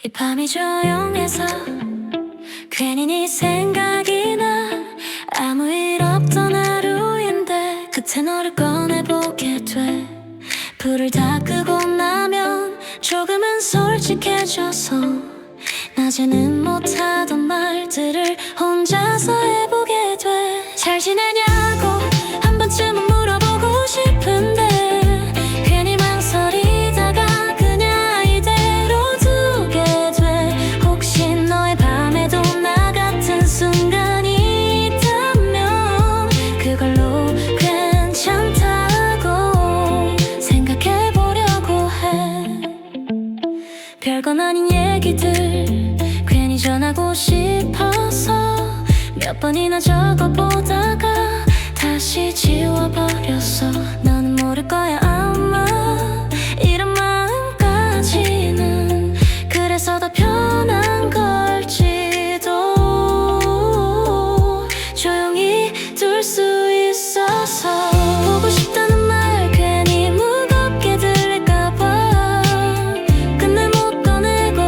이 밤이 조용해서 괜히 네 생각이 나. 아무 일 없던 하루인데 그때 너를 꺼내보게 돼. 불을 다 끄고 나면 조금은 솔직해져서 낮에는 못하던 말들을 혼자서 해보게 돼. 잘 지내냐고 한 번쯤은 물어보고 싶은데 괜히 망설이다가 그냥 이대로 두게 돼. 혹시 너의 밤에도 나 같은 순간이 있다면 그걸로 괜찮다고 생각해보려고 해. 별건 아닌 얘기들 괜히 전하고 싶어서 몇 번이나 적어보다가 다시 지워버렸어. 너는 모를 거야 아마 이런 마음까지는. 그래서 더 편한 걸지도 조용히 둘 수 있어서. 보고 싶다는 말 괜히 무겁게 들릴까봐 끝내 못 꺼내고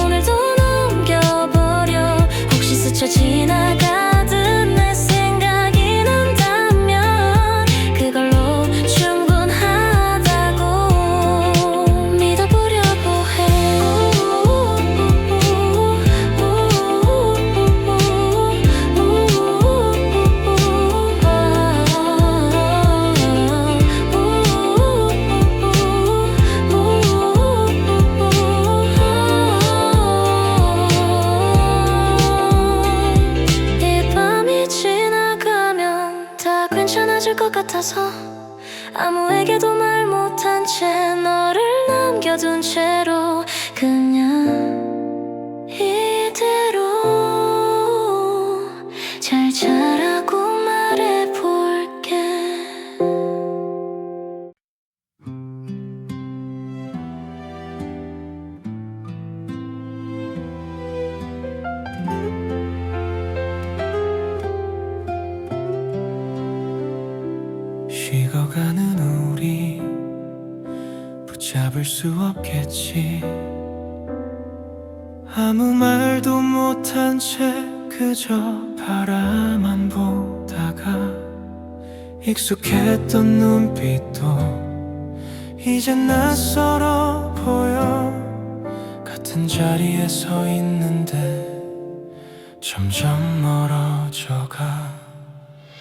오늘도 넘겨버려. 혹시 스쳐 지나가듯 내 생각이 난다면 그걸로 충분하다고 믿어보려고 해. 이 밤이 지나가면 다 괜찮아질 것 같아서 아무에게도 말 못한 채 너를 남겨둔 채로 그냥 이대로 잘 자라고 말해볼게. 식어가는 우리 붙잡을 수 없겠지. 아무 말도 못한 채 그저 바라만 보다가 익숙했던 눈빛도 이젠 낯설어 보여. 같은 자리에 서 있는데 점점 멀어져가.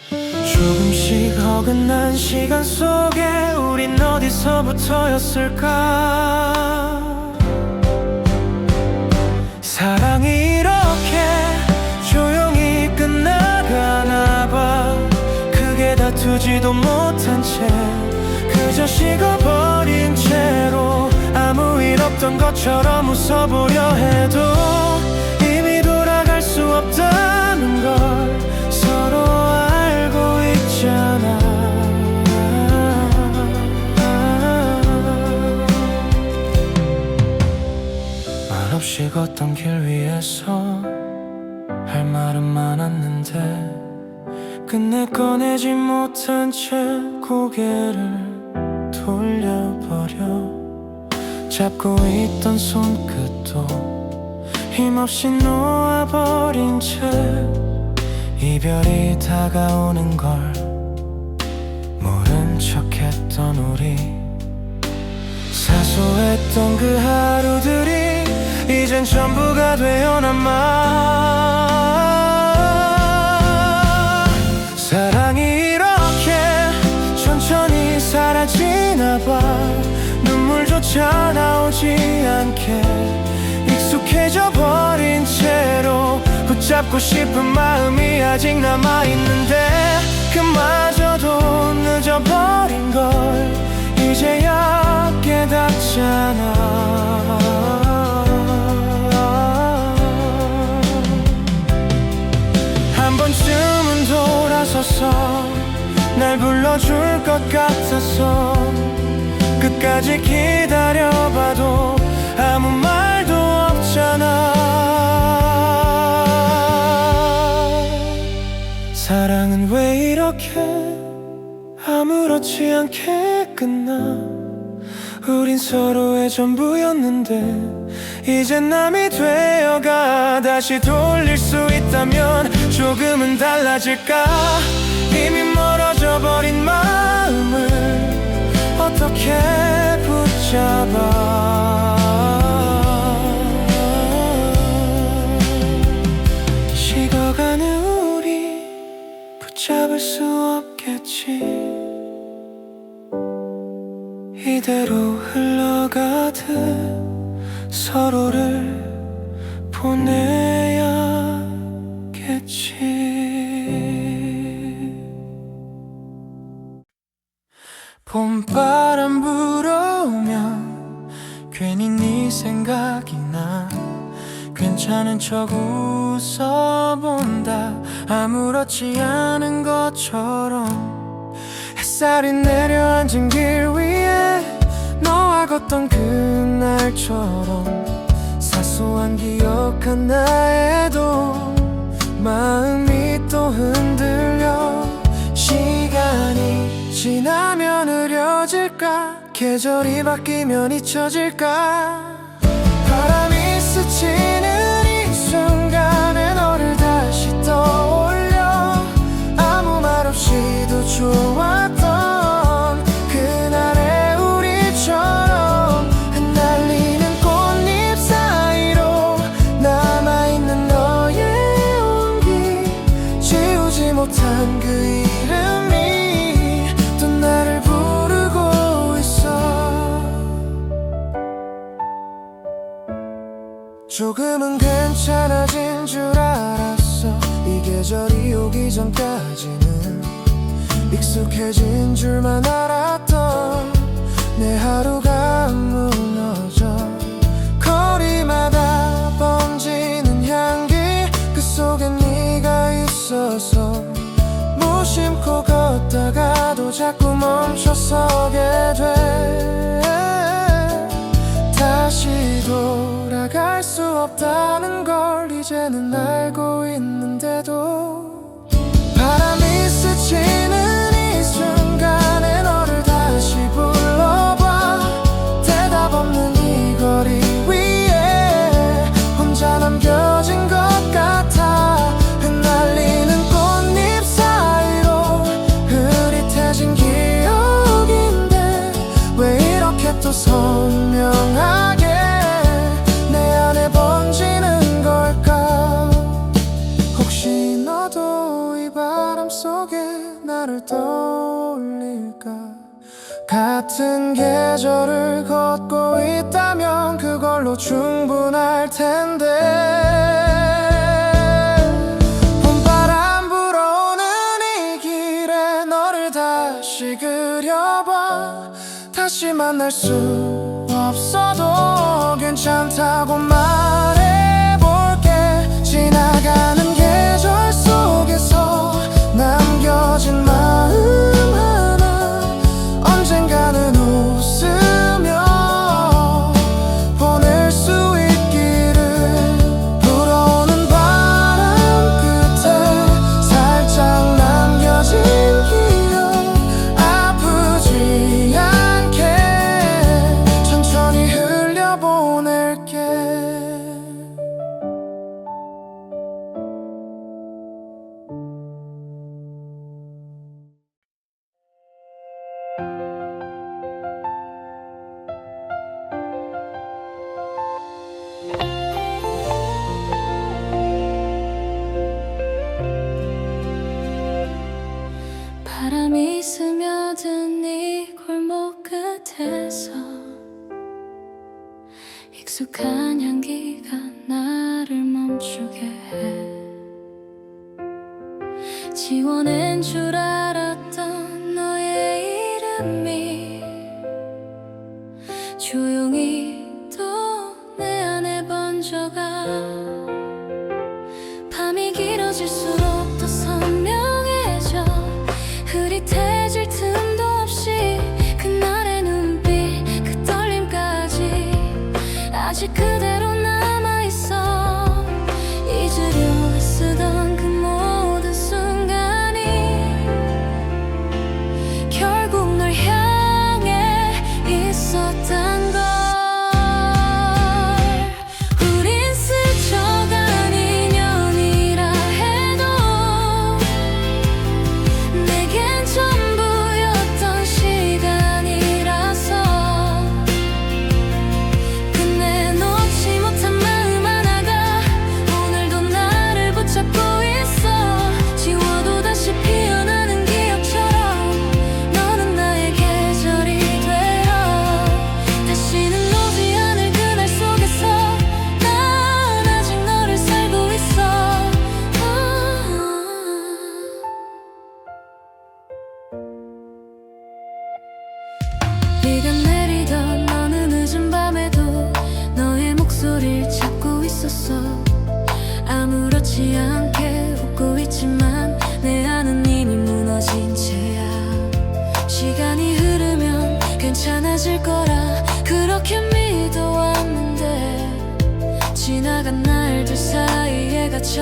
조금씩 어긋난 시간 속에 우린 어디서부터였을까. 사랑이 이렇게 조용히 끝나가나 봐. 크게 다투지도 못한 채 그저 식어버린 채로 아무 일 없던 것처럼 웃어보려 해도 이미 돌아갈 수 없다는 걸 서로 알고 있잖아. 말없이 걷던 길 위에서 할 말은 많았는데 끝내 꺼내지 못한 채 고개를 돌려버려. 잡고 있던 손끝도 힘없이 놓아버린 채 이별이 다가오는 걸 모른 척했던 우리. 사소했던 그 하루들이 이젠 전부가 되어나마. 사랑이 이렇게 천천히 사라지나 봐. 눈물조차 나오지 않게 익숙해져 버린 채로 붙잡고 싶은 마음이 아직 남아있는데 그마저도 늦어버린 걸 이제야 깨닫잖아. 한 번쯤은 돌아서서 날 불러줄 것 같아서 끝까지 기다려봐도 아무 말도 없잖아. 사랑은 왜 이렇게 아무렇지 않게 끝나. 우린 서로의 전부였는데 이젠 남이 되어가 다시 돌릴 수 있다면 조금은 달라질까. 이미 멀어져 버린 마음을 어떻게 붙잡아. 식어가는 우리 붙잡을 수 없겠지. 이대로 흘러가듯 서로를 보내야겠지. 봄바람 불어오면 괜히 네 생각이 나. 괜찮은 척 웃어본다, 아무렇지 않은 것처럼. 햇살이 내려앉은 길 위에 너와 걷던 그날처럼 사소한 기억 하나에도 마음이 또 흔들려. 시간이 지나면 흐려질까, 계절이 바뀌면 잊혀질까. 바람이 스치는 이 순간에 너를 다시 떠올려. 아무 말 없이도 좋았던 그날의 우리처럼 흩날리는 꽃잎 사이로 남아있는 너의 온기. 지우지 못한 그 이름이 또 나를 부르고 있어. 조금은 괜찮아진 줄 알았어. 이 계절이 오기 전까지는 익숙해진 줄만 알았던 내 하루가 무너져. 거리마다 번지는 향기, 그 속에 네가 있어서 무심코 걷다가도 자꾸 멈춰서게 돼. 다시 돌아갈 수 없다는 걸 이제는 알고 있는데도 바람이 스치는 이 순간에 너를 다시 불러봐. 대답 없는 이 거리 위에 혼자 남겨진 것 같아. 흩날리는 꽃잎 사이로 흐릿해진 기억인데 왜 이렇게 또 선명하게 내 안에 번지는 걸까. 혹시 너도 이 바람 속에 나를 떠올릴까. 같은 계절을 걷고 있다면 그걸로 충분할 텐데. 봄바람 불어오는 이 길에 너를 다시 그려봐. 다시 만날 수 없어도 괜찮다고 말해볼게. 지나가는 계절 속에서 남겨진 마음 하나 언젠가는 웃으며 보낼 수 있기를. 불어오는 바람 끝에 살짝 남겨진 기억 아프지 않게 천천히 흘려보낼게. 바람이 스며든 이 골목 끝에서 익숙한 향기가 나를 멈추게 해. 지워낸 줄 알았던 너의 이름이 조용히 또 내 안에 번져가. 밤이 길어질수록 더 선명해져. 흐릿해질 틈도 없이 그날의 눈빛 그 떨림까지 아직 그대로 남아있어. 잊으려 애쓰던 그 모든 순간이 결국 널 향해 있었단 걸. 있었어. 아무렇지 않게 웃고 있지만 내 안은 이미 무너진 채야. 시간이 흐르면 괜찮아질 거라 그렇게 믿어왔는데 지나간 날들 사이에 갇혀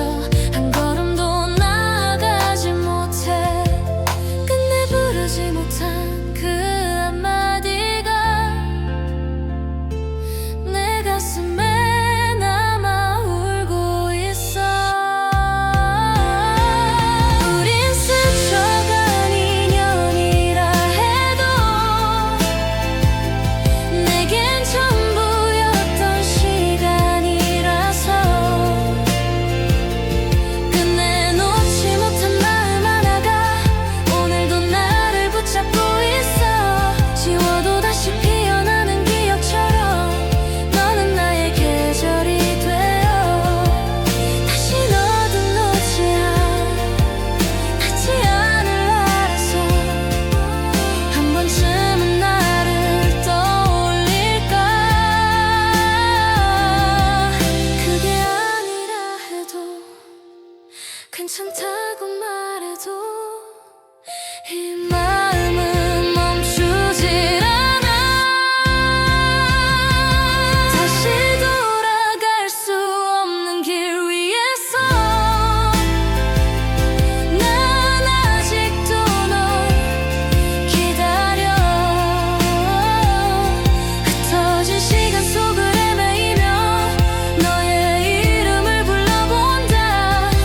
한 걸음도 나아가지 못해. 끝내 부르지 못한 그 한마디가 내 가슴에 남아 울고 있어. 우린 스쳐간 인연이라 해도 내겐 전부였던 시간이라서 끝내 놓지 못한 마음 하나가 오늘도 나를 붙잡고 있어. 지워도 다시 피어나는 기억처럼 너는 나의 계절이 되어 다시 너도 놓지 않을 알아서 한 번쯤은 나를 떠올릴까. 그게 아니라 해도 괜찮다고 말해도 이 마음은 멈추질 않아. 다시 돌아갈 수 없는 길 위에서 난 아직도 널 기다려. 흩어진 시간 속을 헤매이며 너의 이름을 불러본다.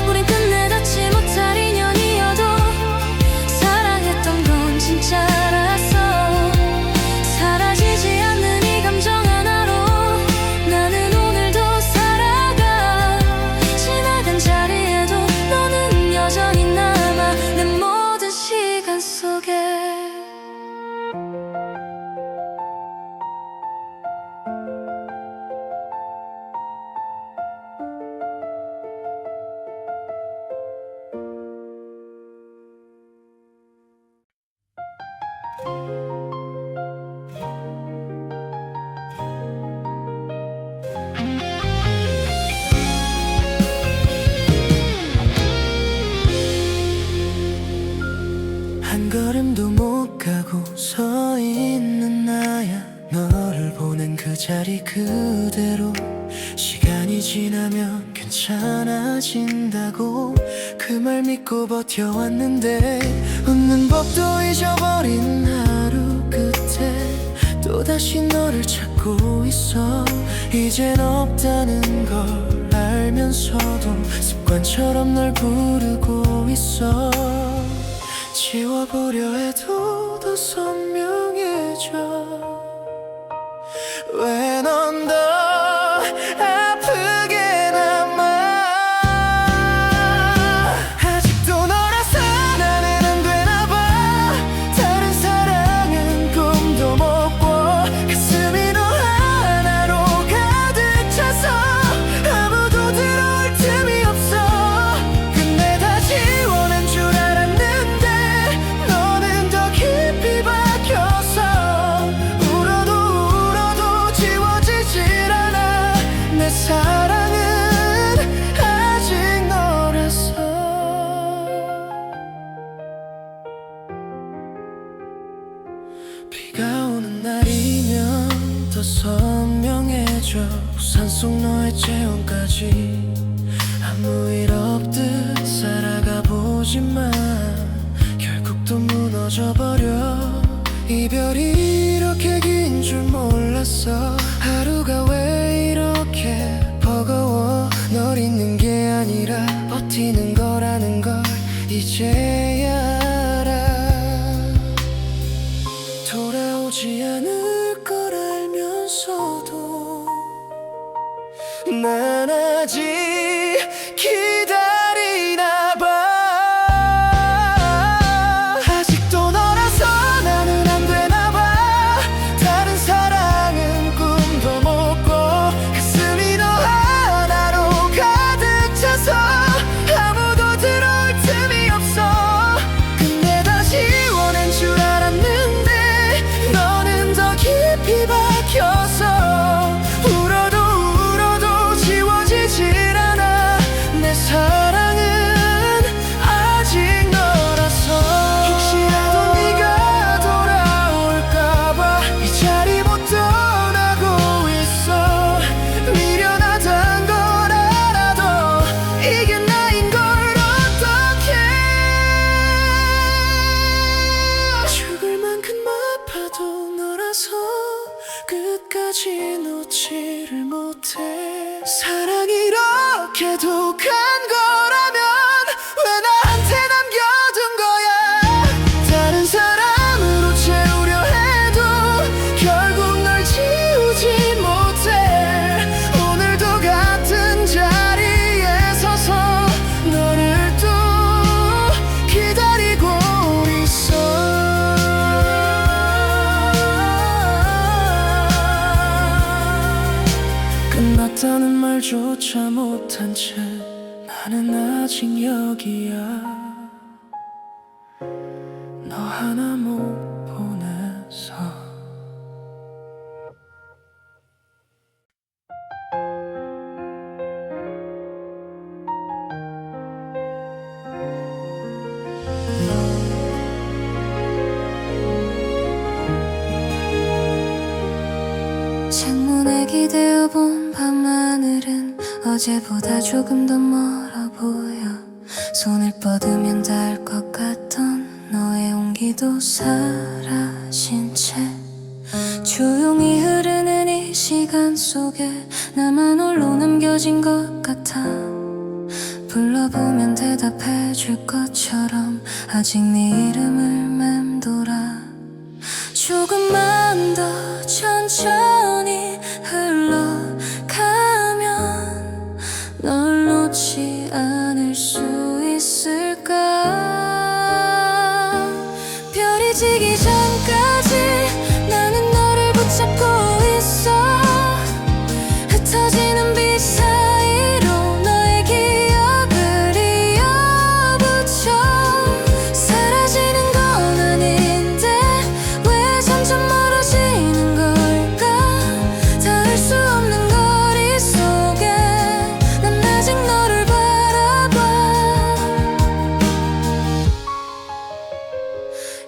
우린 끝내 닿지 못할 인연이어도 사랑했던 건 진짜라서 사라지지 않는 이 감정 하나로 나는 오늘도 살아가. 지나간 자리에도 너는 여전히 남아 내 모든 시간 속에. 한 걸음도 못 가고 서 있는 나야. 너를 보낸 그 자리 그대로. 시간이 지나면 괜찮아진다고 그 말 믿고 버텨왔는데 웃는 법도 잊어버린 하루 끝에 또다시 너를 찾고 있어. 이젠 없다는 걸 알면서도 습관처럼 널 부르고 있어. 지워보려 해도 더 선명해져. 왜 넌 더 아프게 남아. 아직도 너라서 나는 안 되나봐. 다른 사랑은 꿈도 못 꿔. 가슴이 너 하나로 가득 차서 아무도 들어올 틈이 없어. 끝내 다 지워낸 줄 알았는데 너는 더 깊이 박혀서 울어도 울어도 지워지질 않아. 내 사랑은 아직 너라서. 비가 오는 날이면 더 선명해져. 우산 속 너의 체온까지 아무 일 없듯 살아가 보지만 결국 또 무너져버려. 이별이 이렇게 긴 줄 몰랐어. 하루가 왜 이렇게 버거워. 널 잊는 게 아니라 버티는 거라는 걸 이제야 알아. 돌아오지 않을 걸 알면서도 난 아직 기다리나 봐. 아직도 너라서 나는 안 되나 봐. 다른 사랑은 꿈도 못 꿔. 가슴이 너 하나로 가득 차서 아무도 들어올 틈이 없어. 근데 다 지워낸 줄 알았는데 너는 더 깊이 박혀서 울어도 울어도 지워지지 사랑이 이렇게 독한 거라면 왜 나한테 남겨둔 거야. 다른 사람으로 채우려 해도 결국 널 지우지 못해. 오늘도 같은 자리에 서서 너를 또 기다리고 있어. 끝났다는 말조차 못한 채 나는 아직 여기야. 너 하나 못 보내서. 창문에 기대어 본 밤하늘은 어제보다 조금 더 멀어 보여. 손을 뻗으면 닿을 것 같던 너의 온기도 사라진 채 조용히 흐르는 이 시간 속에 나만 홀로 남겨진 것 같아. 불러보면 대답해 줄 것처럼 아직 네 이름을 맴돌아. 조금만 더 천천히 흘러가면 널 놓지 않을 수 있을까. 별이 지기 전까지 나는 너를 붙잡고 있어. 흩어지는 빛 사이로 너의 기억을 이어붙여. 사라지는 건 아닌데 왜 점점 멀어지는 걸까. 닿을 수 없는 거리 속에 난 아직 너를 바라봐.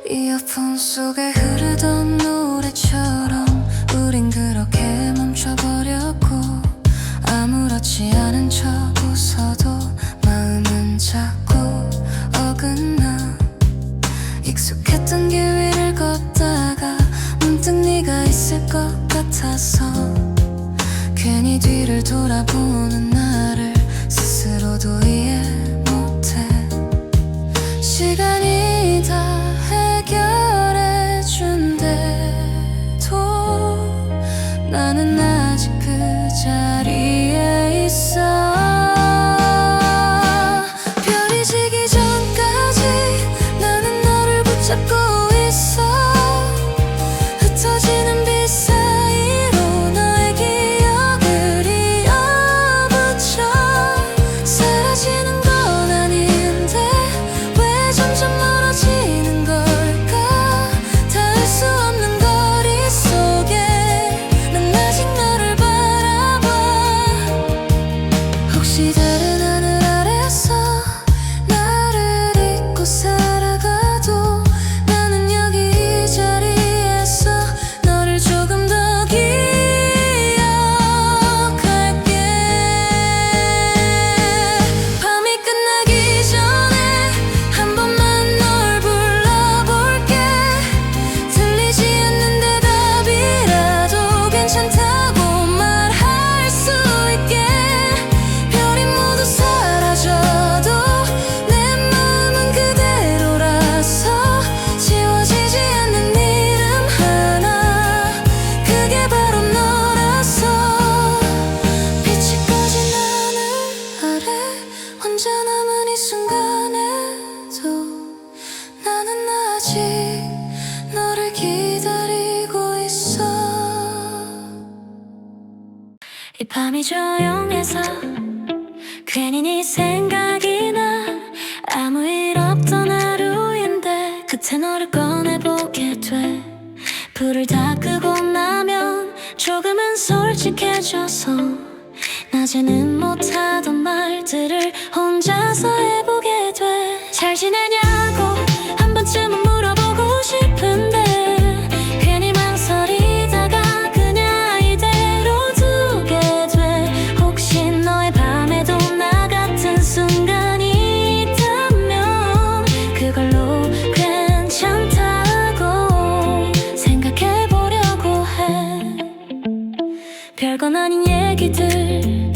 이어폰 속에 흐르던 노래처럼 우린 그렇게 멈춰버렸고 아무렇지 않은 척 웃어도 마음은 자꾸 어긋나. 익숙했던 길 위를 걷다가 문득 네가 있을 것 같아서 괜히 뒤를 돌아보는 나를 스스로도 이해 못해. 시간이 다 해결해준대도 나는 아직 그 자리에 있어. 별이 지기 전까지 나는 너를 붙잡고 있어. 흩어지는 빛 사이로 너의 기억을 이어붙여. 사라지는 건 아닌데 왜 점점 멀어지는 걸까. 닿을 수 없는 거리 속에 난 아직 너를 바라봐. 혹시 다른 하늘 아래서 나를 잊고 살아가도 나는 여기 이 자리에서 너를 조금 더 기억할게. 밤이 끝나기 전에 한 번만 널 불러볼게. 들리지 않는 대답이라도 괜찮다고 말할 수 있게. 별이 모두 사라져도 내 마음은 그대로라서 지워지지 않는 이름 하나 그게 바로 너라서. 빛이 꺼진 하늘 아래 혼자 남은 이 순간에도 나는 아직 너를 기다리고 있어. 이 밤이 조용해서 괜히 네 생각이 나. 아무 일 없던 하루인데 그때 너를 꺼내보게 돼. 불을 다 끄고 나면 조금은 솔직해져서 낮에는 못하던 말들을 혼자서 해보게 돼. 잘 지내냐고 한 번쯤은 물어보고 싶은데 괜히 망설이다가 그냥 이대로 두게 돼. 혹시 너의 밤에도 나 같은 순간이 있다면 그걸로 괜찮다고 생각해보려고 해. 별건 아닌 얘기들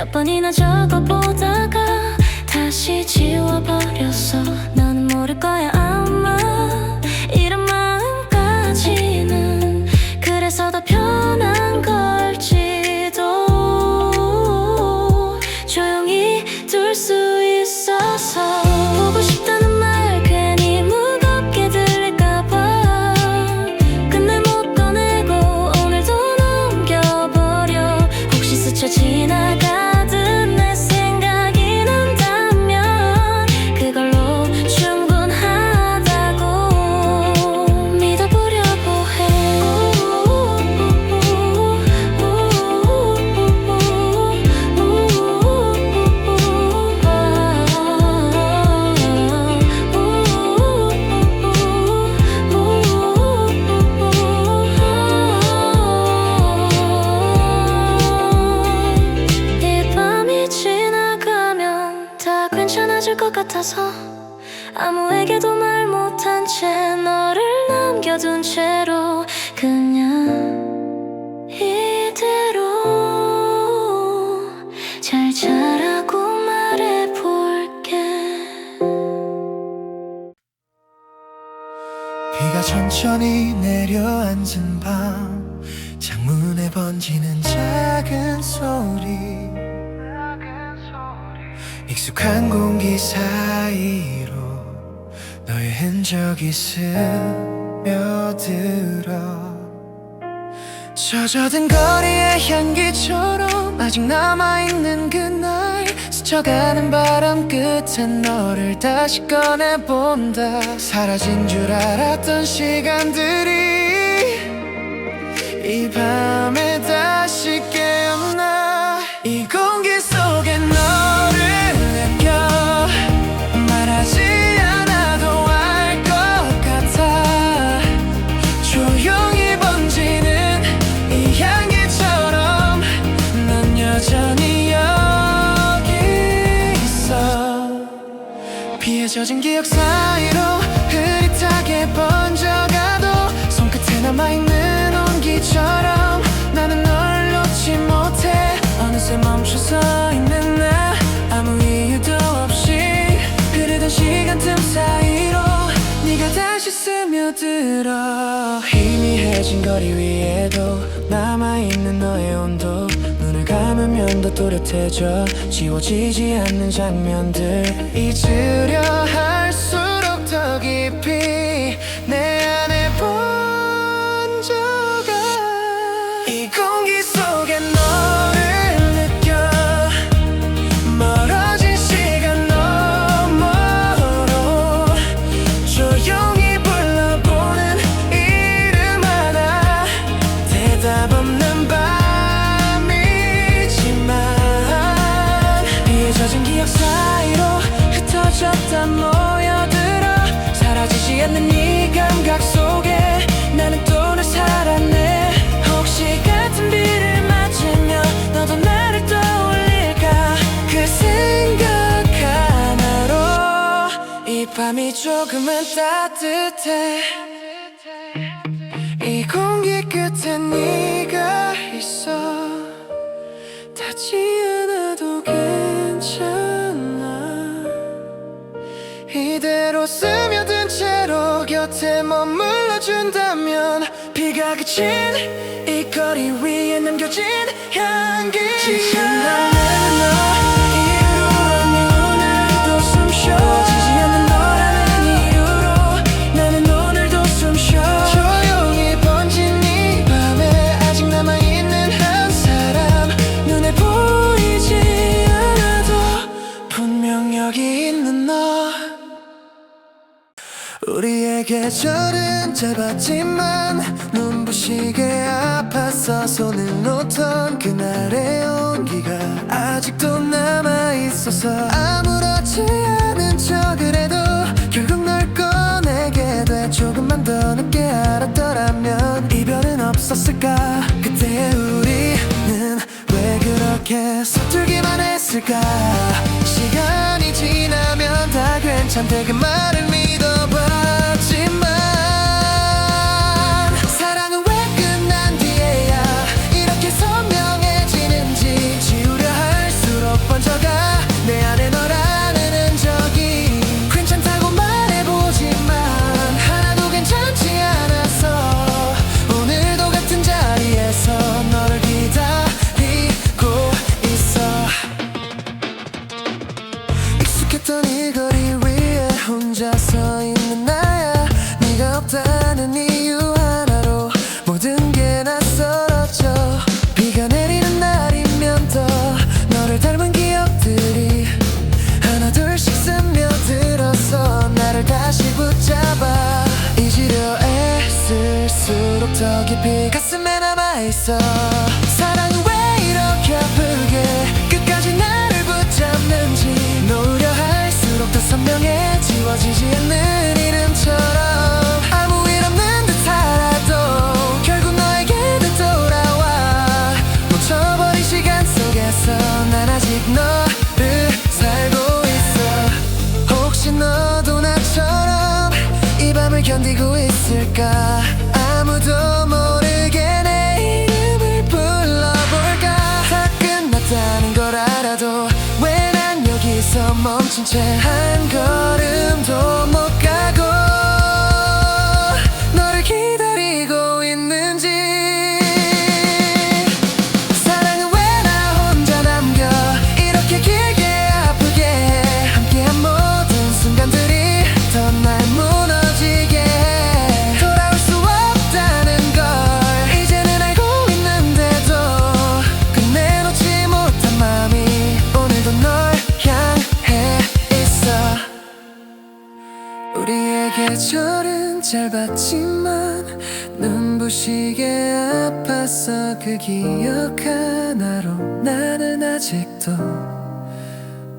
몇 번이나 적어보다가 다시 지워버렸어. 너는 모를 거야 아마 이런 마음까지는. 그래서 더 편한 걸지도 조용히 둘 수 있어서. 보고 싶다는 말 괜히 무겁게 들릴까봐 끝내 못 꺼내고 오늘도 넘겨버려. 혹시 스쳐 지나가듯 내 생각이 난다면 그걸로 충분하다고 믿어보려고 해. 이 밤이 지나가면 다 괜찮아질 것 같아서 아무에게도 말 못한 채 너를 남겨둔 채로 그냥 이대로 잘 자라고 말해볼게. 비가 천천히 내려앉은 밤 창문에 번지는 작은 소리 익숙한 공기 사이로 너의 흔적이 스며들어 젖어든 거리의 향기처럼 아직 남아있는 그날 스쳐가는 바람 끝엔 너를 다시 꺼내본다. 사라진 줄 알았던 시간들이 이 밤에 다시 깨어나. 이 공기 속에 너를 느껴 말하지 않아도 알 것 같아. 조용히 번지는 이 향기처럼 난 여전히 여기 있어. 비에 젖은 기억 사이로 흐릿하게 번져가도 손끝에 남아있는 온기처럼 나는 널 놓지 못해. 어느새 멈춰서 있는 나 아무 이유도 없이 흐르던 시간 틈 사이로 네가 다시 스며들어. 희미해진 거리 위에도 남아있는 너의 온도 눈을 감으면 더 또렷해져. 지워지지 않는 장면들 잊으려 할수록 더 깊이 내 안에 번져가. 이 공기 속에 너를 느껴 멀어진 시간 너머로 조용히 불러보는 이름 하나. 대답 없는 밤이지만 비에 젖은 기억 사이로 흩어졌다 모여들어. 사라지지 않는 이 감각 속에 나는 또 널 살았네. 혹시 같은 비를 맞으며 너도 나를 떠올릴까. 그 생각 하나로 이 밤이 조금은 따뜻해. 이 공기 끝에 네가 있어. 닿지 않아도 괜찮아. 이대로 스며든 채로 곁에 머물러준다면 비가 그친 이 거리 위에 남겨진 향기. 지친 나는 너 이유로 오늘도 숨쉬어. 지지 않는 너라는 이유로 나는 오늘도 숨쉬어. 조용히 번진 이 밤에 아직 남아있는 한 사람 눈에 보이지 않아도 분명 여기 있는 너. 우리의 계절은 짧았지만 눈부시게 아팠어. 손을 놓던 그날의 온기가 아직도 남아있어서 아무렇지 않은 척을 해도 결국 널 꺼내게 돼. 조금만 더 늦게 알았더라면 이별은 없었을까. 그때의 우리는 왜 그렇게 서툴기만 했을까. 시간이 지나면 다 괜찮대 그 말을 믿어봤지만 사랑은 왜 끝난 뒤에야 이렇게 선명해지는지. 지우려 할수록 있어. 사랑은 왜 이렇게 아프게 끝까지 나를 붙잡는지. 놓으려 할수록 더 선명해 지워지지 않는 이름처럼. 아무 일 없는 듯 살아도 결국 너에게 되돌아와. 멈춰버린 시간 속에서 난 아직 너를 살고 있어. 혹시 너도 나처럼 이 밤을 견디고 있을까. 아무도 모르게 내 이름을 불러볼까. 다 끝났다는 걸 알아도 왜 난 여기서 멈춘 채 한 걸음도 못 가고 너를 기다리고 있는지. 사랑은 왜 나 혼자 남겨 이렇게 길게 아프게 해. 함께한 모든 순간들이 더 날 무너지게 해. 돌아올 수 없다는 걸 이제는 알고 있는데도 끝내 놓지 못한 마음이 오늘도 널 향해 있어. 우리의 계절은 짧았지만 눈부시게 아팠어. 그 기억 하나로 나는 아직도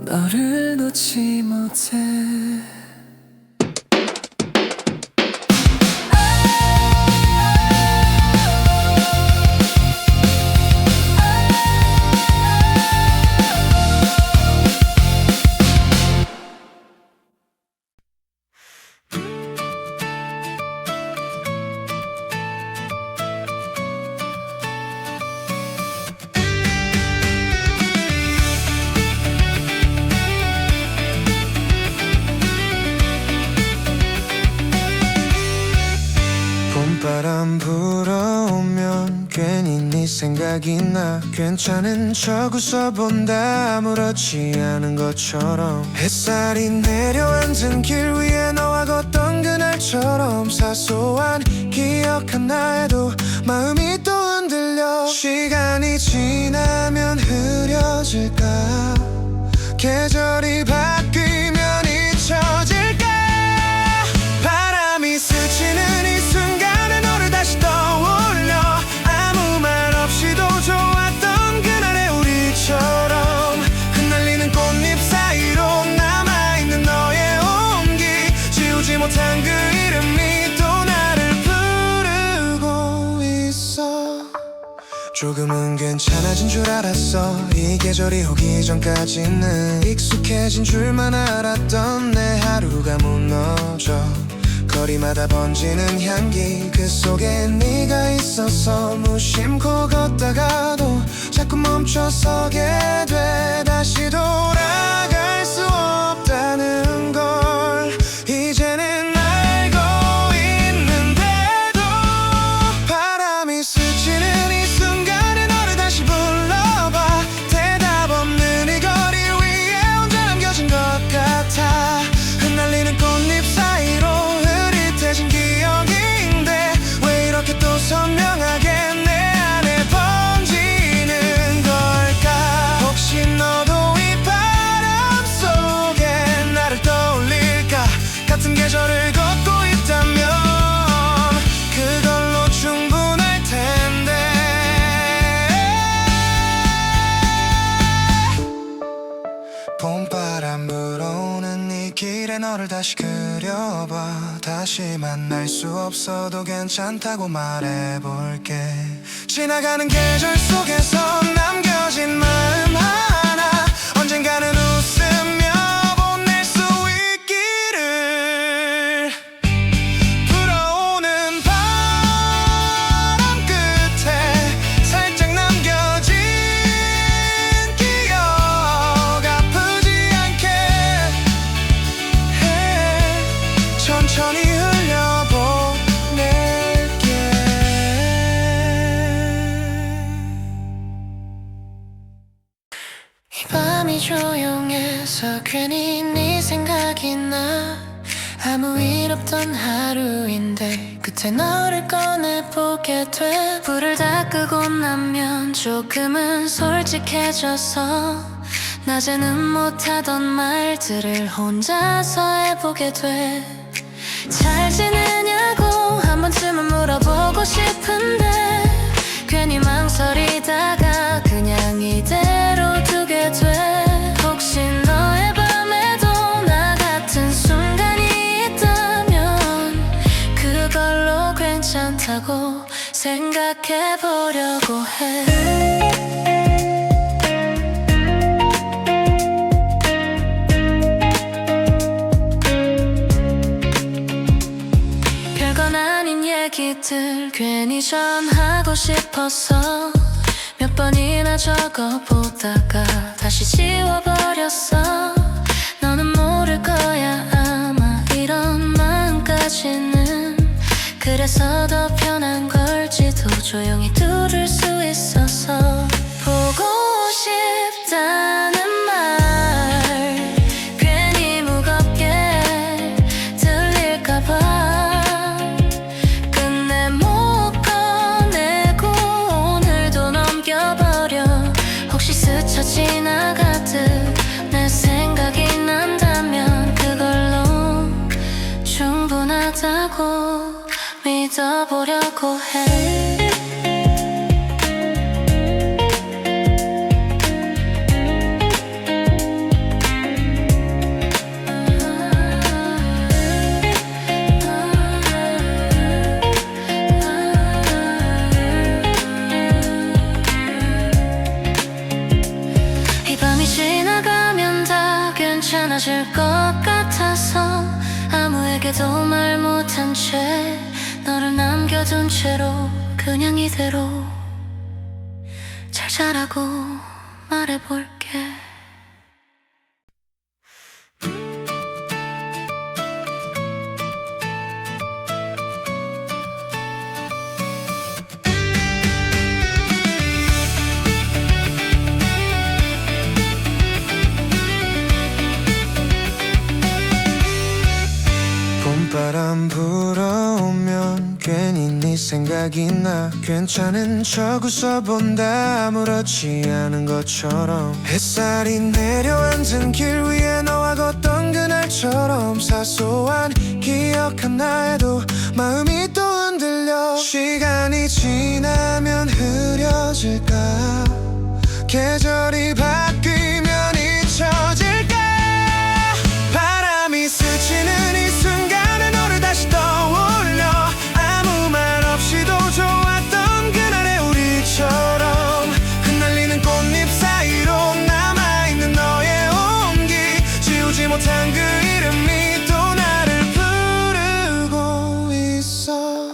너를 놓지 못해. 봄바람 불어오면 괜히 네 생각이 나. 괜찮은 척 웃어본다 아무렇지 않은 것처럼. 햇살이 내려앉은 길 위에 너와 걷던 그날처럼. 사소한 기억 하나에도 마음이 또 흔들려. 시간이 지나면 흐려질까. 계절이 바뀌면 잊혀질까. 바람이 스치는 이 순간에 너를 다시 떠올려. 아무 말 없이도 좋았던 그날의 우리처럼. 흩날리는 꽃잎 사이로 남아있는 너의 온기. 지우지 못한 그 이름이 또 나를 부르고 있어. 조금은 괜찮아진 줄 알았어. 이 계절이 오기 전까지는 익숙해진 줄만 알았던 내 하루가 무너져. 거리마다 번지는 향기 그 속에 네가 있어서 무심코 걷다가도 자꾸 멈춰서게 돼. 다시 돌아갈 수 없다는 걸 이제는 알고 있는데도. 바람이 스치는 이 순간에 너를 다시 불러봐. 대답 없는 이 거리 위에 혼자 남겨진 것 같아. 흩날리는 꽃잎 사이로 흐릿해진 기억인데 왜 이렇게 또 선명하게 내 안에 번지는 걸까. 혹시 너도 이 바람 속에 나를 떠올릴까. 같은 계절을 걷고 있다면 그걸로 충분할 텐데. 봄바람 불어오는 이 길에 너를 다시 그려봐. 다시 만날 수 없어도 괜찮다고 말해볼게. 지나가는 계절 속에서 남겨진 마음 하나 언젠가는 웃으며 보낼 수 있기를. 불어오는 바람 끝에 살짝 남겨진 기억 아프지 않게 해. 천천히 흘려보낼게. 이 밤이 조용해서 괜히 네 생각이 나. 아무 일 없던 하루인데 그때 너를 꺼내보게 돼. 불을 다 끄고 나면 조금은 솔직해져서 낮에는 못하던 말들을 혼자서 해보게 돼. 잘 지내냐고 한 번쯤은 물어보고 싶은데 괜히 괜히 망설이다가 그냥 이대로 두게 돼. 혹시 너의 밤에도 나 같은 순간이 있다면 그걸로 괜찮다고 생각해보려고 해. 별건 아닌 얘기들 괜히 전하고 싶어서 몇 번이나 적어보다가 다시 지워버렸어. 너는 모를 거야 아마 이런 마음까지는. 그래서 더 편한 걸지도 조용히 두를 수 있어서. 보고 싶다는 말 괜히 무겁게 들릴까봐 끝내 못 꺼내고 오늘도 넘겨버려. 혹시 스쳐 지나가듯 내 생각이 난다면 그걸로 충분하다고 믿어보려고 해. 이 밤이 지나가면 다 괜찮아질 것 같아서 아무에게도 말 못한 채 너를 남겨둔 채로 그냥 이대로 잘 자라고 말해볼게. 봄바람 불어오면 괜히 네 생각이 나. 괜찮은 척 웃어본다 아무렇지 않은 것처럼. 햇살이 내려앉은 길 위에 너와 걷던 그날처럼 사소한 기억 하나에도 마음이 또 흔들려. 시간이 지나면 흐려질까 계절이 바뀌면 잊혀질까. 바람이 스치는 이 순간에 너를 다시 떠올려. 아무 말 없이도 좋았던 그날의 우리처럼. 흩날리는 꽃잎 사이로 남아있는 너의 온기. 지우지 못한 그 이름이 또 나를 부르고 있어.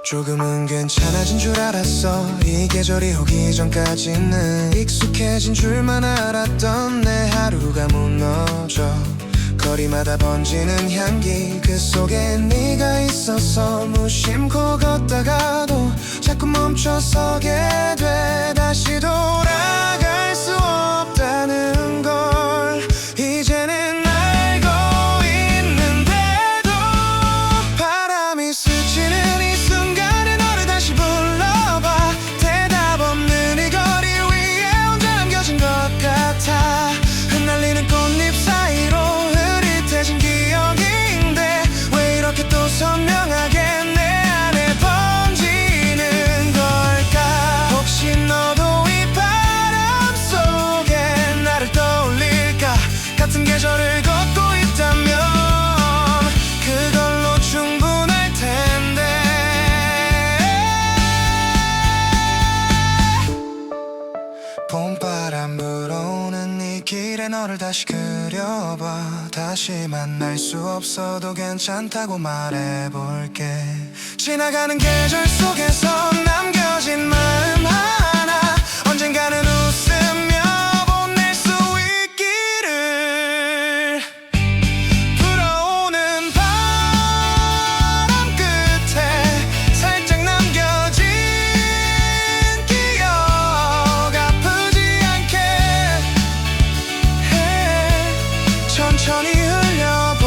조금은 괜찮아진 줄 알았어. 이 계절이 오기 전까지는 익숙해진 줄만 알았던 내 하루가 무너져. 거리마다 번지는 향기 그 속에 네가 있어서 무심코 걷다가도 자꾸 멈춰서게 돼. 다시 돌아갈 수 없다는 걸 이제는 알고 있는데도 바람이 스치는 이 순간에 너를 다시 불러봐. 대답 없는 이 거리 위에 혼자 남겨진 것 같아. 흩날리는 꽃잎 사이로 흐릿해진 기억인데 왜 이렇게 또 선명하게 내 안에 번지는 걸까. 혹시 너도 이 바람 속에 나를 떠올릴까. 같은 계절을 걷고 있다면 그걸로 충분할 텐데. 봄바람 불어오는 이 길에 너를 다시 그려봐. 다시 만날 수 없어도 괜찮다고 말해볼게. 지나가는 계절 속에서 남겨진 마음 하나 언젠가는 웃으며 보낼 수 있기를. 불어오는 바람 끝에 살짝 남겨진 기억 아프지 않게 해. 천천히 흘려보낼게.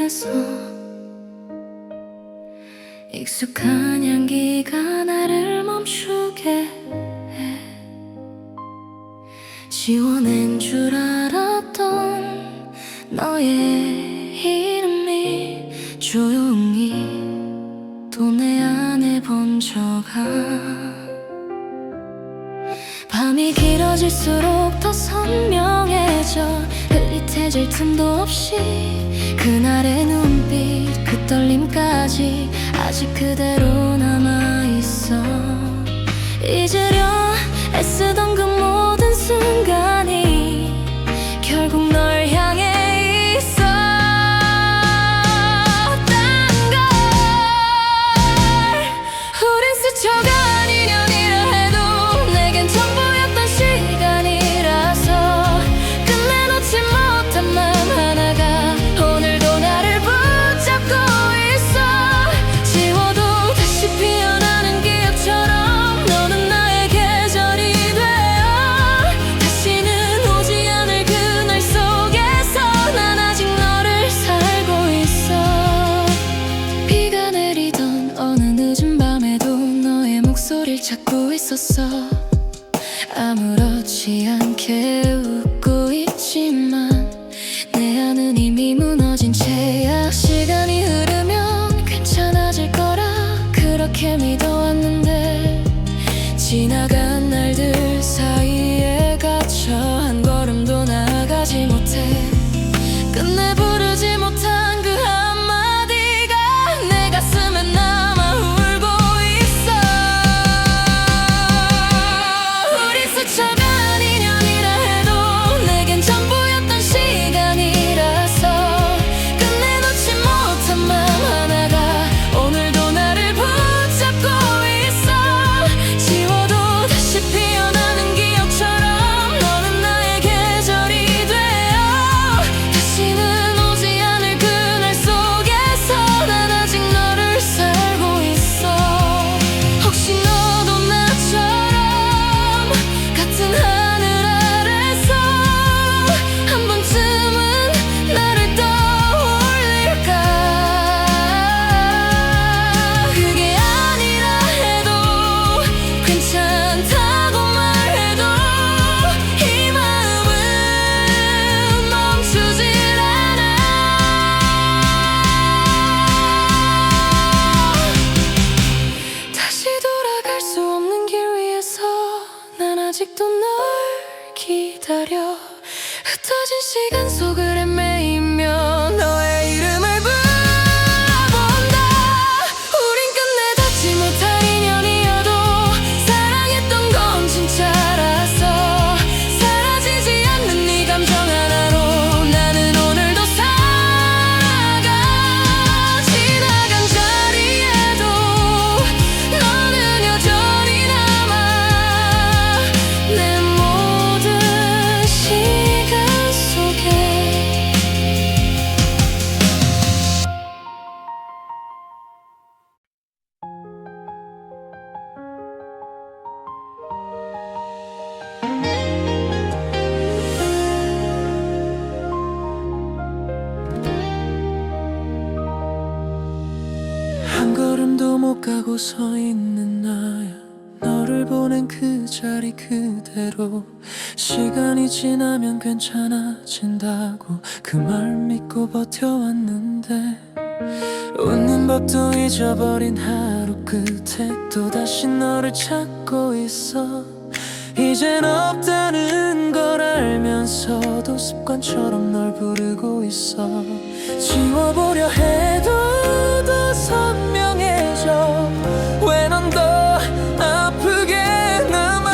향해서 익숙한 향기가 나를 멈추게 해. 지워낸 줄 알았던 너의 이름이 조용히 또 내 안에 번져가. 밤이 길어질수록 더 선명해져. 흐릿해질 틈도 없이 그날의 눈빛 그 떨림까지 아직 그대로 남아있어. 잊으려 애쓰던 그 모든 순간이 결국 널 향해 있어. 우린 스쳐간 인연이라 해도 내겐 전부였던 시간이라서 끝내 놓지 못한 맘 하나가 오늘도 나를 붙잡고 있어. 지워도 다시 피어나는 기억처럼 너는 나의 계절이 되어 다시는 오지 않을 그날 속에서 난 아직 너를 살고 있어. 비가 내리던 어느 늦은 밤에도 너의 목소리를 찾고 있었어. 아무렇지 않게 웃고 있지만 내 안은 이미 무너진 채야. 시간이 흐르면 괜찮아질 거라 그렇게 믿어왔는데 지나간 날들 사이에 갇혀 한 걸음도 나아가지 못해. 끝내 부르지 못한 그 한마디가 내 가슴에 남아 울고 있어. 우리 스쳐간 인연이라 해도 내겐 전부였던 시간이라서 끝내 놓지 못한 맘 하나가 오늘도 나를 붙잡고 있어. 지워도 다시 피어나는 기억처럼 너는 나의 계절이 되어 다시는 오지 않을 그날 속에서 난 아직 너를 살고 있어. 혹시 너도 나처럼 같은 하늘 아래서 한 번쯤은 나를 떠올릴까. 그게 아니라 해도 괜찮다고 말해도 이 마음은 멈추질 않아. 다시 돌아갈 수 없는 길 위에서 난 아직도 널 기다려. 흩어진 시간 속을 헤매이며 너의 이름을 불러본다. 우린 끝내 닿지 못할 인연이어도 사랑했던 건 진짜라서 사라지지 않는 네 감정 하나로 나는 오늘도 살아가. 지나간 자리에도 너는 여전히 남아 내 모든 시간 속에. 한 걸음도 못 가고 서 있는 나야. 너를 보낸 그 자리 그대로. 시간이 지나면 괜찮아진다고 그 말 믿고 버텨왔는데 웃는 법도 잊어버린 하루 끝에 또다시 너를 찾고 있어. 이젠 없다는 걸 알면서도 습관처럼 널 부르고 있어. 지워보려 해도 더 선명해져. 왜 넌 더 아프게 남아.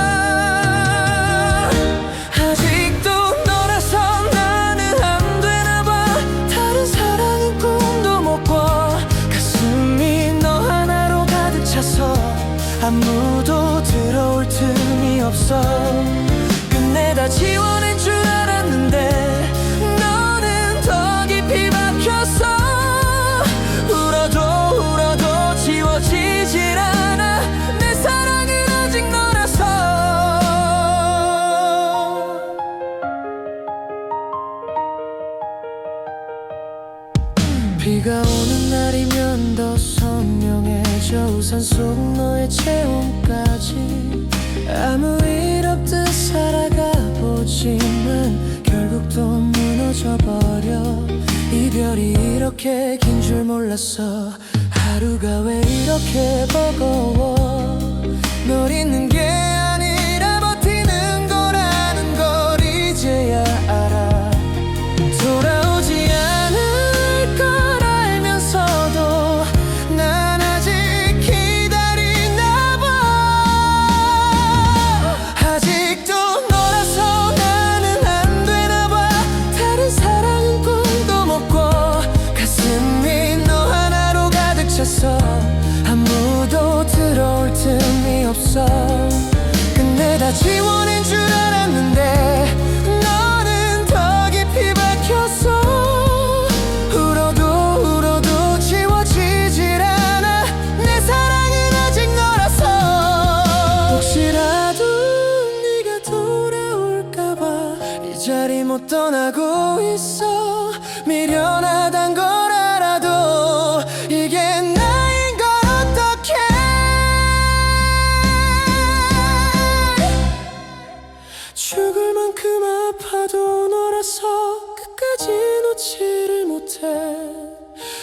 아직도 너라서 나는 안 되나봐. 다른 사랑은 꿈도 못 꿔. 가슴이 너 하나로 가득 차서 아무도 들어올 틈이 없어. 끝내 다 지워낸 줄 알았는데 너는 더 깊이 박혔어. 비가 오는 날이면 더 선명해져 우산 속 너의 체온까지 아무 일 없듯 살아가 보지만 결국 또 무너져버려 이별이 이렇게 긴 줄 몰랐어 하루가 왜 이렇게 버거워 널 잊는 게 아니라 버티는 거라는 걸 이제야 알아 돌아오지 않을 걸 알면서도 난 아직 기다리나 봐 아직도 너라서 나는 안 되나 봐 다른 사랑은 꿈도 못 꿔 가슴이 너 하나로 가득 찼어 아무도 들어올 틈이 없어 근데 다 지워낸 줄 알았는데 너는 더 깊이 박혔어 울어도 지워지질 않아 내 사랑은 아직 너라서 혹시라도 네가 돌아올까봐 이 자리 못 떠나고 있어 미련하단 걸 알아도 이게 나인 걸 어떡해 죽을 만큼 아파도 너라서 끝까지 놓지를 못해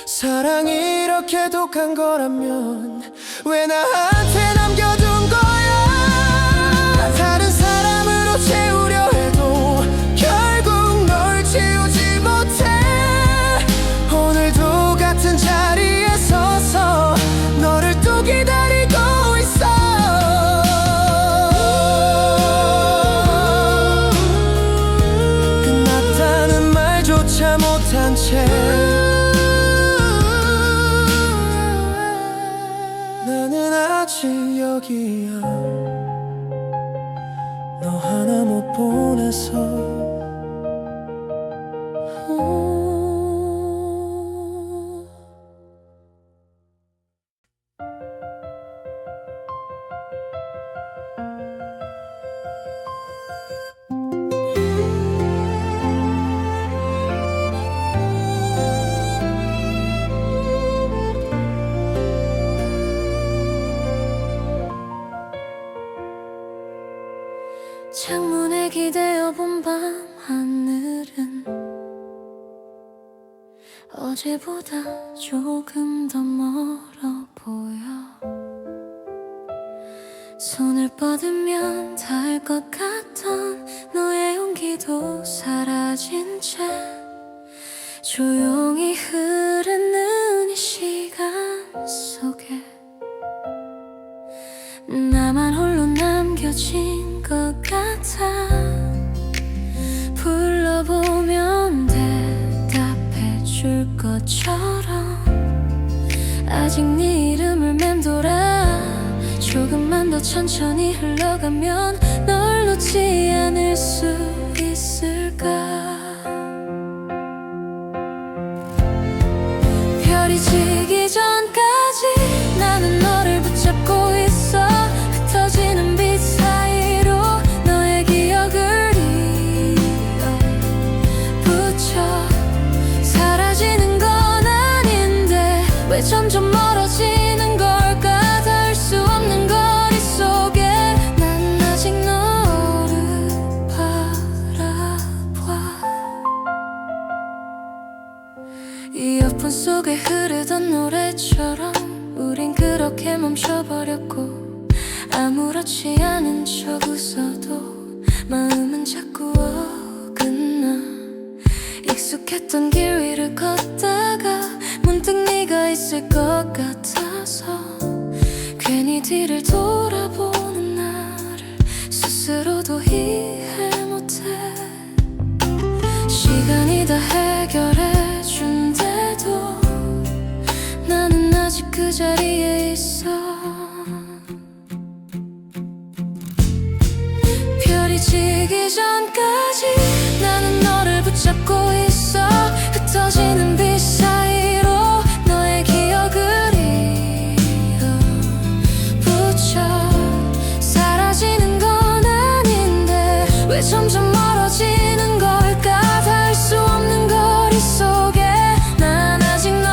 사랑이 이렇게 독한 거라면 왜 나한테 남겨둔 거야 다른 사람으로 채우려 해도 결국 널 지우지 못해 오늘도 같은 자리에 서서 너를 또 기다리고 있어 끝났다는 말조차 못한 채 나는 아직 여기야 너 하나 못 보내서 창문에 기대어 본 밤 하늘은 어제보다 조금 더 멀어 보여 손을 뻗으면 닿을 것 같던 너의 용기도 사라진 채 조용히 흐르는 이 시간 속에 나만 홀로 남겨진 것 같아 불러보면 대답해줄 것처럼 아직 네 이름을 맴돌아 조금만 더 천천히 흘러가면 널 놓지 않을 수 있을까 별이 지기 전까지 나는 너를 붙잡고 있어 흩어지는 빛 사이로 너의 기억을 이어붙여 사라지는 건 아닌데 왜 점점 멀어지는 걸까 닿을 수 없는 거리 속에 난 아직 너를 바라봐 이어폰 속에 흐르던 노래처럼 우린 그렇게 멈춰버렸고 아무렇지 않은 척 웃어도 마음은 자꾸 어긋나 익숙했던 길 위를 걷다가 문득 네가 있을 것 같아서 괜히 뒤를 돌아보는 나를 스스로도 이해 못해 시간이 다 해결해준대도 나는 아직 그 자리에 있어 별이 지기 전까지 나는 너를 붙잡고 있어 흩어지는 빛 사이로 너의 기억을 이어붙여 사라지는 건 아닌데 왜 점점 멀어지는 걸까 닿을 수 없는 거리 속에 난 아직 너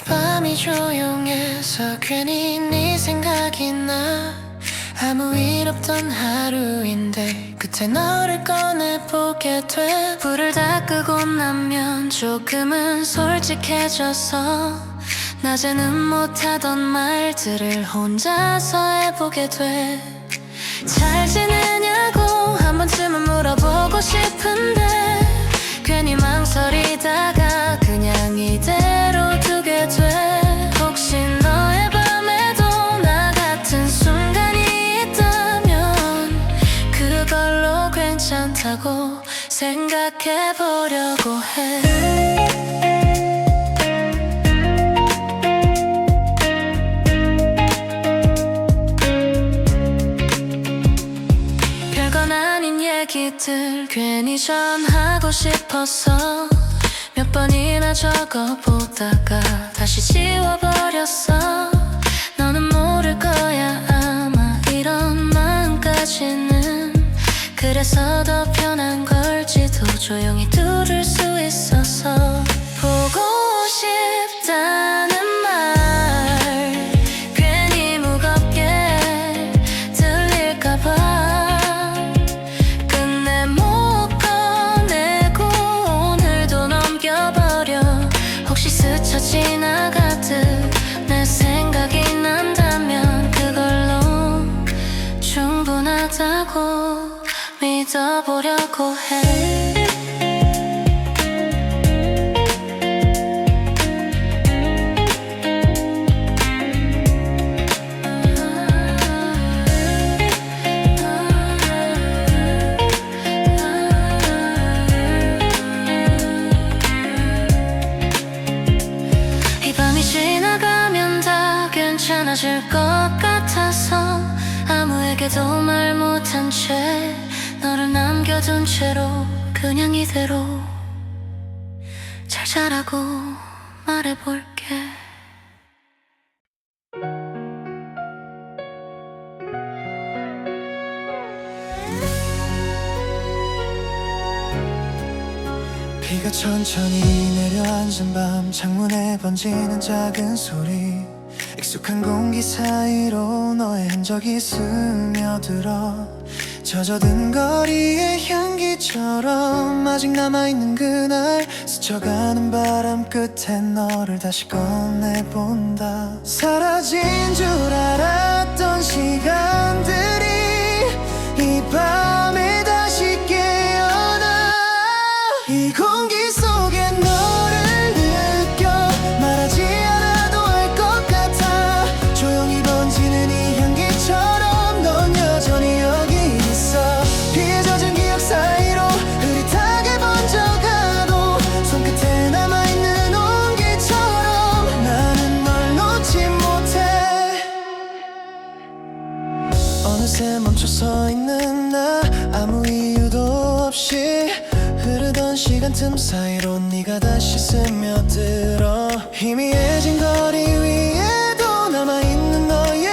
이 밤이 조용해서 괜히 네 생각이 나. 아무 일 없던 하루인데 그때 너를 꺼내보게 돼. 불을 다 끄고 나면 조금은 솔직해져서 낮에는 못하던 말들을 혼자서 해보게 돼. 잘 지내냐고 한 번쯤은 물어보고 싶은데 괜히 망설이다가 그냥 이대로 두게 돼. 혹시 너의 밤에도 나 같은 순간이 있다면 그걸로 괜찮다고 생각해보려고 해. 별건 아닌 얘기들 괜히 전하고 싶어서 몇 번이나 적어보다가 다시 지워버렸어. 너는 모를 거야 아마 이런 마음까지는. 그래서 더 편한 걸지도 조용히 들을 수 있어서. 보고 싶다는 말 괜히 무겁게 들릴까봐 끝내 못 꺼내고 오늘도 넘겨버려. 혹시 스쳐 지나가듯 내 생각이 난다면 그걸로 충분하다고 믿어보려고 해. 이 밤이 지나가면 다 괜찮아질 것 같아서 아무에게도 말 못한 채 너를 남겨둔 채로 그냥 이대로 잘 자라고 말해볼게. 비가 천천히 내려앉은 밤 창문에 번지는 작은 소리. 익숙한 공기 사이로 너의 흔적이 스며들어. 젖어든 거리의 향기처럼 아직 남아있는 그날 스쳐가는 바람 끝에 너를 다시 꺼내본다. 사라진 줄 알았던 시간들이 이 밤에 다시 깨어나. 이 공기 속에 너를 느껴 말하지 않아도 알 것 같아. 조용히 번지는 이 향기처럼 넌 여전히 여기 있어. 피에 젖은 기억 사이로 흐릿하게 번져가도 손끝에 남아있는 온기처럼 나는 널 놓지 못해. 어느새 멈춰서 있는 나 아무 이유도 없이 흐르던 시간 틈 사이로 네가 다시 스며들어. 희미해진 거리 위에도 남아있는 너의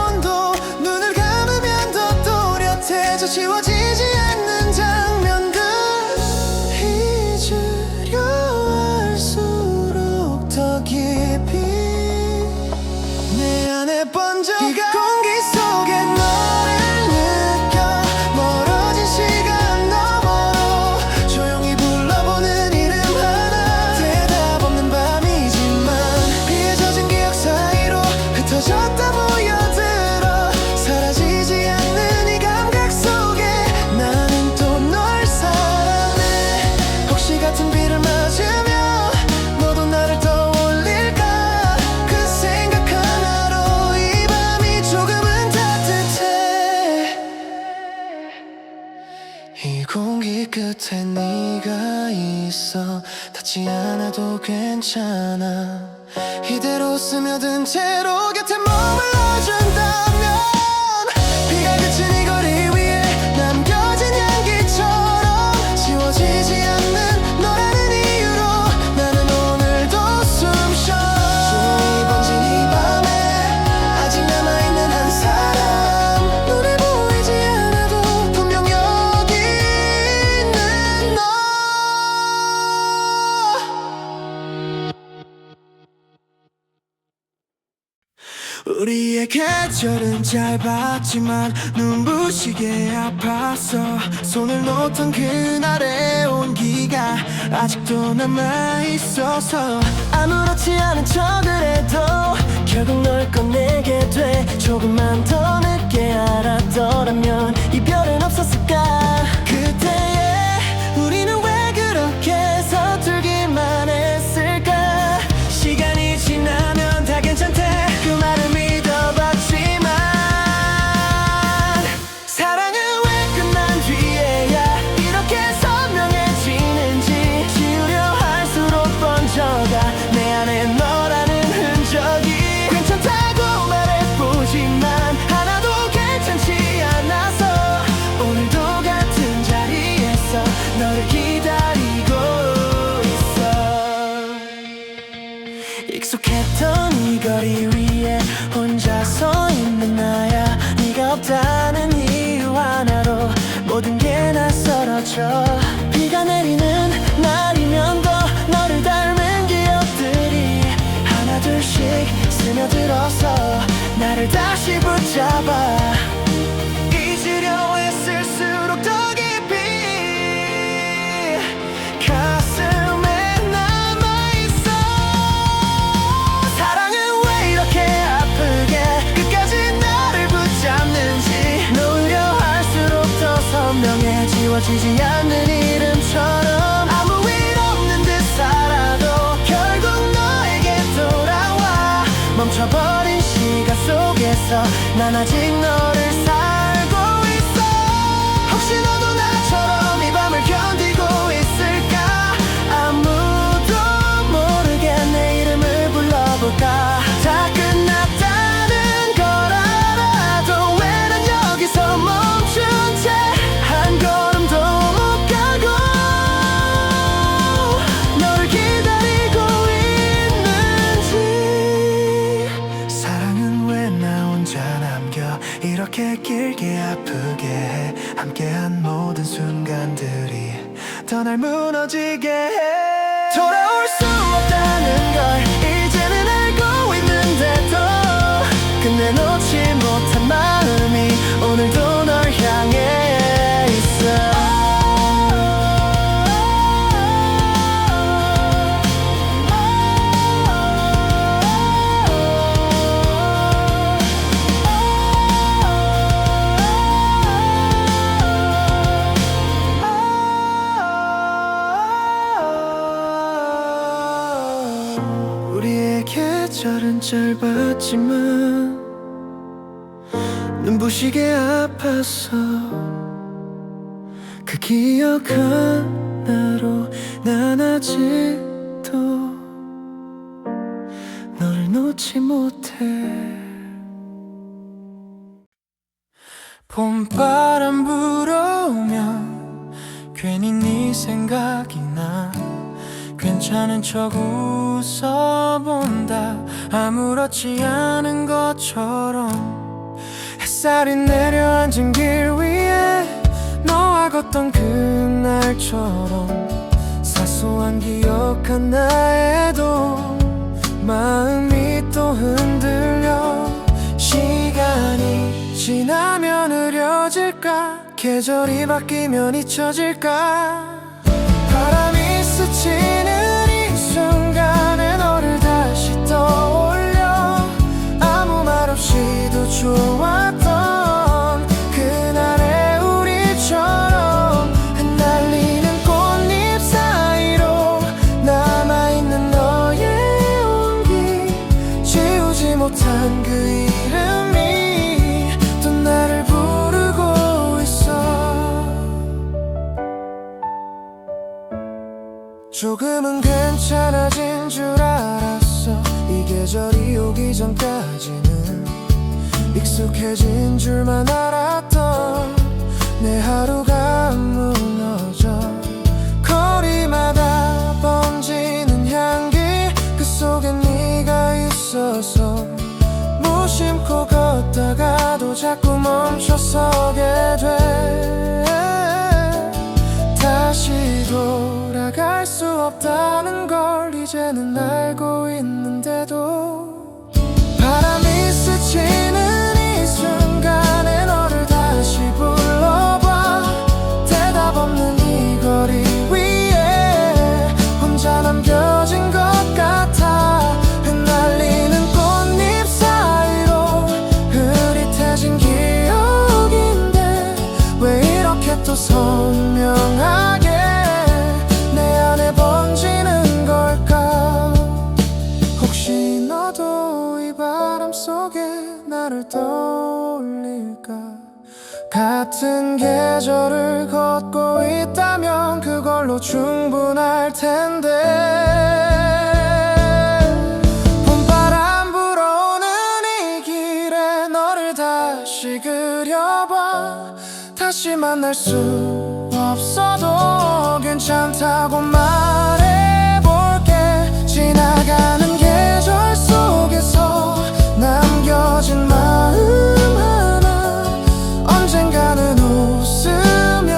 온도. 눈을 감으면 더 또렷해져 지워지지 않는 장면들. 잊으려 할수록 더 깊이 내 안에 번져. 이 공기 속에 너를 느껴 멀어진 시간 너머로 조용히 불러보는 이름 하나. 대답 없는 밤이지만 피에 젖은 기억 사이로 흩어졌다 보여들어. 사라지지 않는 이 감각 속에 나는 또 널 사랑해. 혹시 같은 비를 맞으며 너도 나를 떠올릴까. 그 생각 하나로 이 밤이 조금은 따뜻해. 이 공기 끝에 네가 있어. 닿지 않아도 괜찮아. 이대로 스며든 채로 곁에 머물러준다면 비가 그친 이 거리 위에 남겨진 향기처럼 지워지지 않는 너라는 이유로 나는 오늘도 숨쉬어. 조용히 번진 이 밤에 아직 남아있는 한 사람. 눈에 보이지 않아도 분명 여기 있는 너. 우리의 계절은 짧았지만 눈부시게 아팠어. 손을 놓던 그날의 온기가 아직도 남아있어서 아무렇지 않은 척을 해도 결국 널 꺼내게 돼. 조금만 더 늦게 알았더라면 이별은 없었을까. 그때에 우리는 왜 그렇게 서툴기만 했을까. 시간이 지나면 다 괜찮대 그 말을 믿어봤지만 사랑은 왜 끝난 뒤에야 이렇게 선명해지는지. 지우려 할수록 번져가 내 안에 너라는 흔적이. 괜찮다고 말해보지만 하나도 괜찮지 않아서 오늘도 같은 자리에서 너를 기다리고 있어. 익숙했던 이 거리 위에 혼자 서 있는 나야. 네가 없다는 이유 하나로 모든 게 낯설어져. 비가 내리는 날이면 더 너를 닮은 기억들이 하나 둘씩 스며들어서 나를 다시 붙잡아. 잊으려 애쓸수록 더 깊이 가슴에 남아있어. 사랑은 왜 이렇게 아프게 끝까지 나를 붙잡는지. 놓으려 할수록 더 선명해 지워지지 않는 이름처럼. 아무 일 없는 듯 살아도 결국 너에게 돌아와. 멈춰버린 시간 속에서 난 아직 너를 살고 있어. 혹시 너도 나처럼 이 밤을 견디고 있을까. 아무도 모르게 내 이름을 불러볼까. 다 끝났다는 걸 알아도 왜 난 여기서 멈춘 채 한 걸음도 못 가고 너를 기다리고 있는지. 사랑은 왜 나 혼자 남겨 이렇게 길게 아프게 해. 함께한 모든 순간들이 더 날 무너지게 해. 돌아올 수 없다는 걸 이제는 알고 있는데도 끝내 놓지 못한 마음이 오늘도 널 향해 있어. 우리의 계절은 짧았지만 눈부시게 아파서 그 기억 하나로 난 아직도 너를 놓지 못해. 봄바람 불어오면 괜히 네 생각이 나. 괜찮은 척 웃어본다 아무렇지 않은 것처럼. 햇살이 내려앉은 길 위에 너와 걷던 그날처럼 사소한 기억 하나에도 마음이 또 흔들려. 시간이 지나면 흐려질까. 계절이 바뀌면 잊혀질까. 바람이 스치는 이 순간에 너를 다시 떠올려. 아무 말 없이도 좋았던 그날의 우리처럼 흩날리는 꽃잎 사이로 남아있는 너의 온기. 지우지 못한 그 이름이 또 나를 부르고 있어. 조금은 괜찮아진 줄 알았어. 이 계절이 오기 전까지는 익숙해진 줄만 알았던 내 하루가 무너져. 거리마다 번지는 향기 그 속에 네가 있어서 무심코 걷다가도 자꾸 멈춰서게 돼. 다시 돌아갈 수 없다는 걸 이제는 알고 있는데도 바람이 스치 나를 떠올릴까? 같은 계절을 걷고 있다면 그걸로 충분할 텐데 봄바람 불어오는 이 길에 너를 다시 그려봐. 다시 만날 수 없어도 괜찮다고 말해볼게. 지나가는 계절 속에서 남겨진 마음 하나 언젠가는 웃으며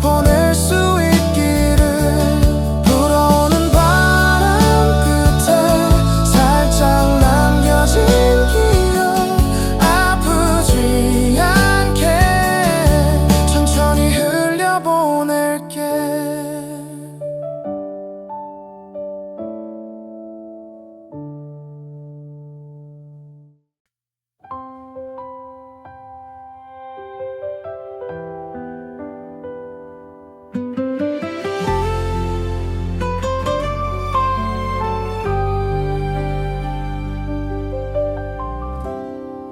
보낼 수 있기를. 불어오는 바람 끝에 살짝 남겨진 기억 아프지 않게 천천히 흘려보낼게.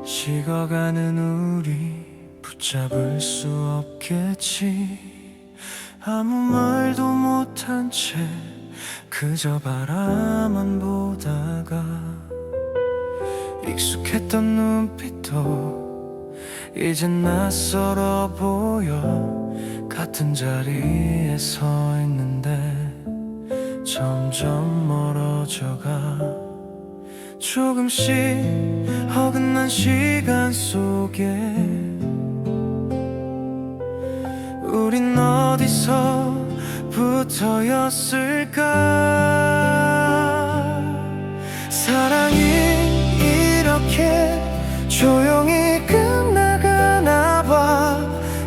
식어가는 우리 붙잡을 수 없겠지. 아무 말도 못한 채 그저 바라만 보다가 익숙했던 눈빛도 이젠 낯설어 보여. 같은 자리에 서 있는데 점점 멀어져가. 조금씩 어긋난 시간 속에 우린 어디서 부터였을까? 사랑이 이렇게 조용히 끝나가나 봐.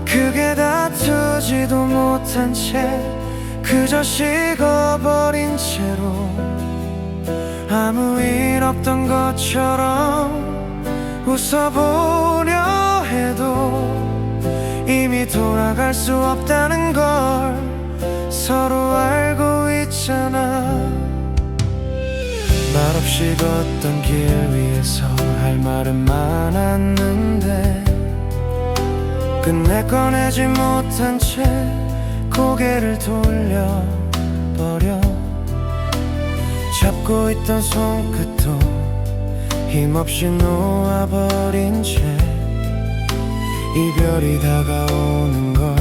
크게 다투지도 못한 채 그저 식어버린 채로 아무 일 없던 것처럼 웃어보려 해도 이미 돌아갈 수 없다는 걸 서로 알고 있잖아. 말없이 걷던 길 위에서 할 말은 많았는데 끝내 꺼내지 못한 채 고개를 돌려버려. 잡고 있던 손끝도 힘없이 놓아버린 채 이별이 다가오는 걸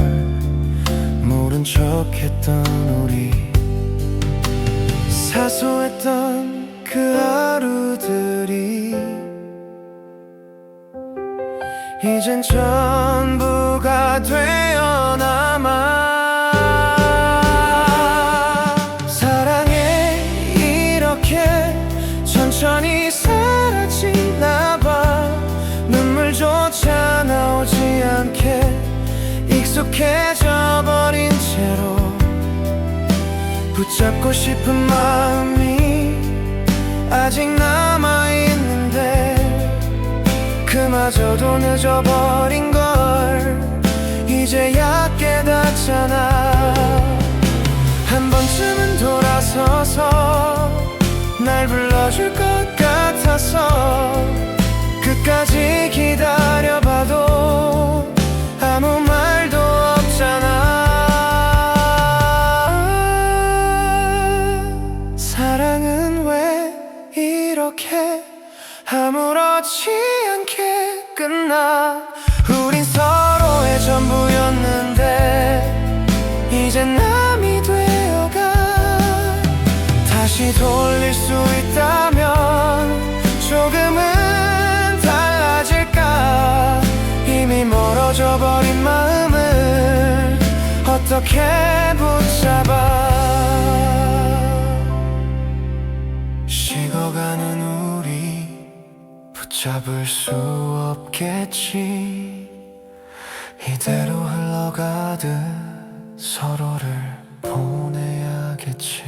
모른 척했던 우리. 사소했던 그 하루들이 이젠 전부가 되어남아. 천천히 사라지나봐. 눈물조차 나오지 않게 익숙해져 버린 채로 붙잡고 싶은 마음이 아직 남아있는데 그마저도 늦어버린 걸 이제야 깨닫잖아. 한 번쯤은 돌아서서 날 불러줄 것 같아서 끝까지 기다려봐도 아무 말도 없잖아. 사랑은 왜 이렇게 아무렇지 않게 끝나. 우린 서로의 전부였는데 이젠 남이 되어가. 다시 돌릴 수 있다면 조금은 달라질까. 이미 멀어져 버린 마음을 어떻게 붙잡아. 식어가는 우리 붙잡을 수 없겠지. 이대로 흘러가듯 서로를 보내야겠지.